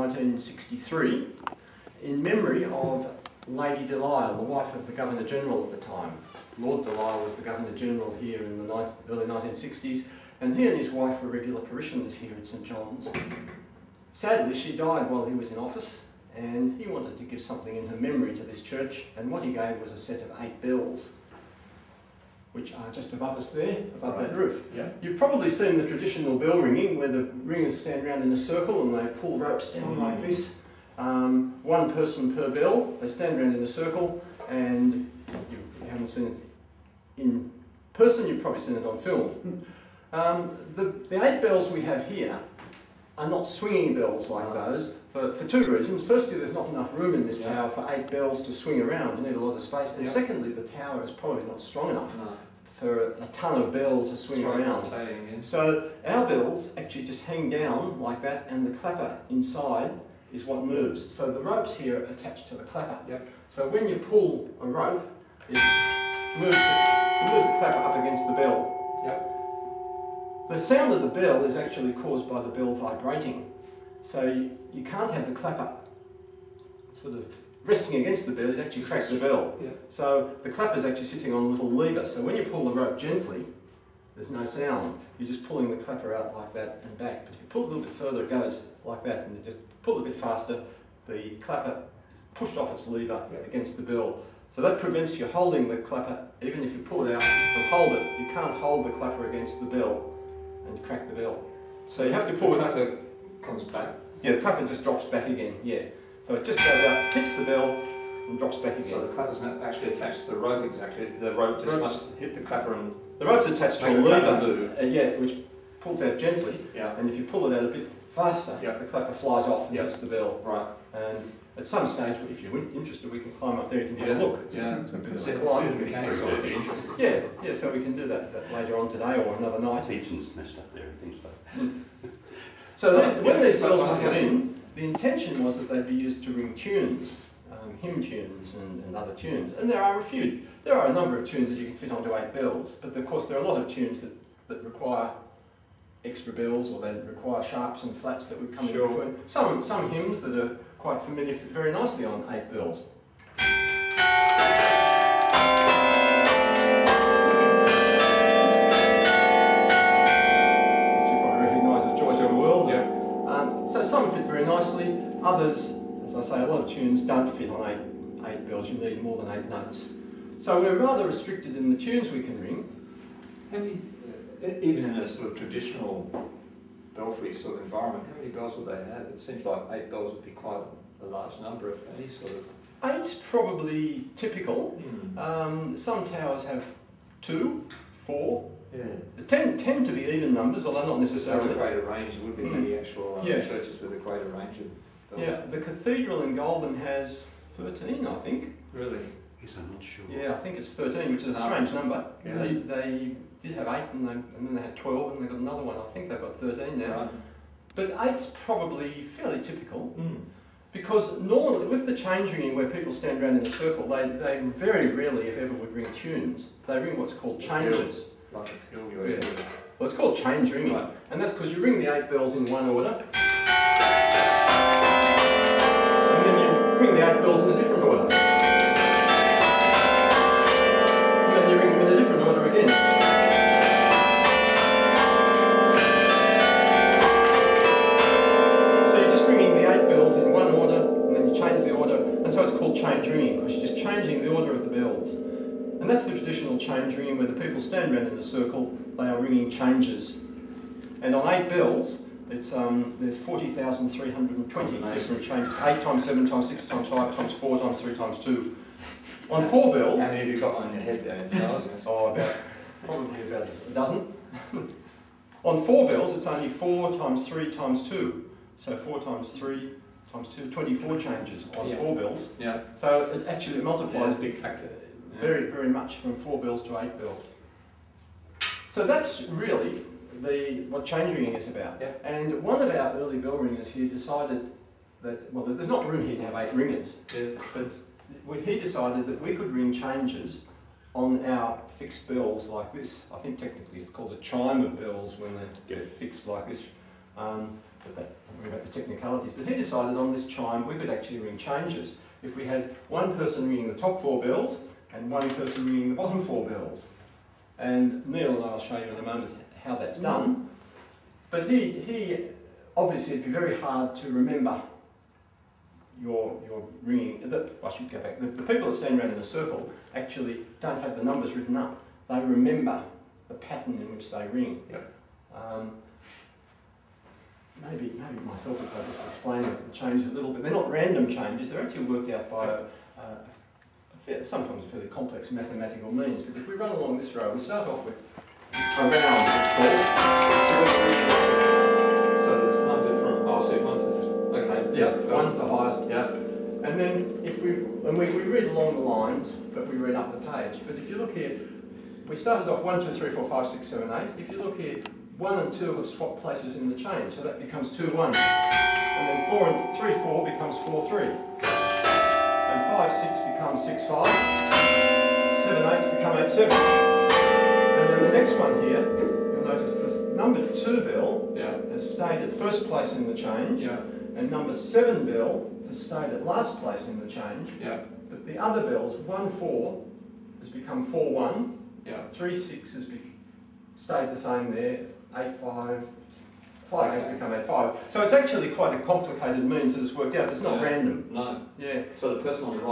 1963 in memory of Lady Delisle, the wife of the Governor-General at the time. Lord Delisle was the Governor-General here in the early 1960s, and he and his wife were regular parishioners here at St John's. Sadly, she died while he was in office, and he wanted to give something in her memory to this church, and what he gave was a set of 8 bells, which are just above us there, above that roof. Yeah. You've probably seen the traditional bell ringing where the ringers stand around in a circle and they pull ropes down like this. One person per bell, they stand around in a circle, and you haven't seen it in person, you've probably seen it on film. The 8 bells we have here are not swinging bells like those for 2 reasons. Firstly, there's not enough room in this tower for 8 bells to swing around. You need a lot of space. And secondly, the tower is probably not strong enough for a ton of bell to swing around. So our bells actually just hang down like that, and the clapper inside is what moves. So the ropes here are attached to the clapper. So when you pull a rope, it moves the clapper up against the bell. The sound of the bell is actually caused by the bell vibrating. So you can't have the clapper sort of resting against the bell, it actually cracks the bell. So the clapper is actually sitting on a little lever. So when you pull the rope gently, there's no sound. You're just pulling the clapper out like that and back. But if you pull a little bit further, it goes like that, and you just pull a bit faster, the clapper is pushed off its lever against the bell. So that prevents you holding the clapper. Even if you pull it out and hold it, you can't hold the clapper against the bell and crack the bell. So you have to pull the it. clapper comes back? Yeah, the clapper just drops back again, So it just goes out, hits the bell, and drops back again. So the clapper's not actually attached to the rope exactly, the rope just must hit the clapper and... The rope's attached to a lever, which pulls out gently, and if you pull it out a bit faster, the clapper flies off and hits the bell. And at some stage, if you're interested, we can climb up there, you can have a look. So we can do that later on today or another night. Pigeons nest up there and things like that. So when these bells were put in, the intention was that they'd be used to ring tunes, hymn tunes and other tunes. And there are a number of tunes that you can fit onto 8 bells, but of course there are a lot of tunes that require extra bells, or they require sharps and flats that would come in between. Some hymns that are quite familiar fit very nicely on 8 bells. So some fit very nicely, others, as I say, a lot of tunes don't fit on 8 bells, you need more than 8 notes. So we're rather restricted in the tunes we can ring. Have you, even in a sort of traditional belfry sort of environment, how many bells would they have? It seems like 8 bells would be quite a large number, if any sort of... 8's probably typical. Some towers have 2, 4. They tend to be even numbers, although not necessarily. A greater range, there would be many actual churches with a greater range of bells. The cathedral in Goulburn has 13, I think. Really? Yes, I'm not sure. Yeah, I think it's 13, which is a strange number. They did have 8, and then they had 12, and they got another one. I think they've got 13 now. But 8's probably fairly typical. Because normally, with the change ringing where people stand around in a circle, they very rarely, if ever, would ring tunes. They ring what's called changes. Like a pill, you always say. Well, it's called change ringing, and that's because you ring the 8 bells in one order, and then you ring the 8 bells in a different order, and then you ring them in a different order again. So you're just ringing the 8 bells in one order, and then you change the order, and so it's called change ringing, because you're just changing the order of the bells. And that's the traditional change ringing where the people stand around in a circle, they are ringing changes. And on 8 bells, it's, there's 40,320 different changes. 8 times 7 times 6 times 5 times 4 times 3 times 2. On 4 bells... How many have you got on your head there? Probably about a dozen. On 4 bells, it's only 4 times 3 times 2. So 4 times 3 times 2, 24 changes on 4 bells. So it actually multiplies. A big factor. Very, very much from 4 bells to 8 bells. So that's really what change ringing is about. And one of our early bell ringers here decided that, well, there's not room here to have 8 ringers, but he decided that we could ring changes on our fixed bells like this. I think technically it's called a chime of bells when they get fixed like this. but that, don't worry about the technicalities. But he decided on this chime we could actually ring changes. If we had one person ringing the top 4 bells and one person ringing the bottom 4 bells. And Neil and I will show you in a moment how that's done. But he obviously it'd be very hard to remember your ringing. I should go back. The people that stand around in a circle actually don't have the numbers written up. They remember the pattern in which they ring. Yep. Maybe it might help if I just explain the changes a little bit. They're not random changes. They're actually worked out by sometimes a fairly complex mathematical means. But if we run along this row, we start off with a round, it's called. So it's numbered from, oh, so once is, okay. Yeah, one's the highest. Yeah. And then if we read along the lines, but we read up the page. But if you look here, we started off 1, 2, 3, 4, 5, 6, 7, 8. If you look here, 1 and 2 have swapped places in the chain, so that becomes 2, 1. And then 4 and 3, 4 becomes 4, 3. And 5, 6 becomes 6, 5. 7, 8 become 8, 7. And then the next one here, you'll notice this number 2 bell has stayed at first place in the change. Yeah. And number 7 bell has stayed at last place in the change. Yeah. But the other bells, 1, 4 has become 4, 1. Yeah. 3, 6 has stayed the same there. 8, 5, 5 has become 8, 5. So it's actually quite a complicated means that it's worked out. It's not random. No. Yeah. So the person on the right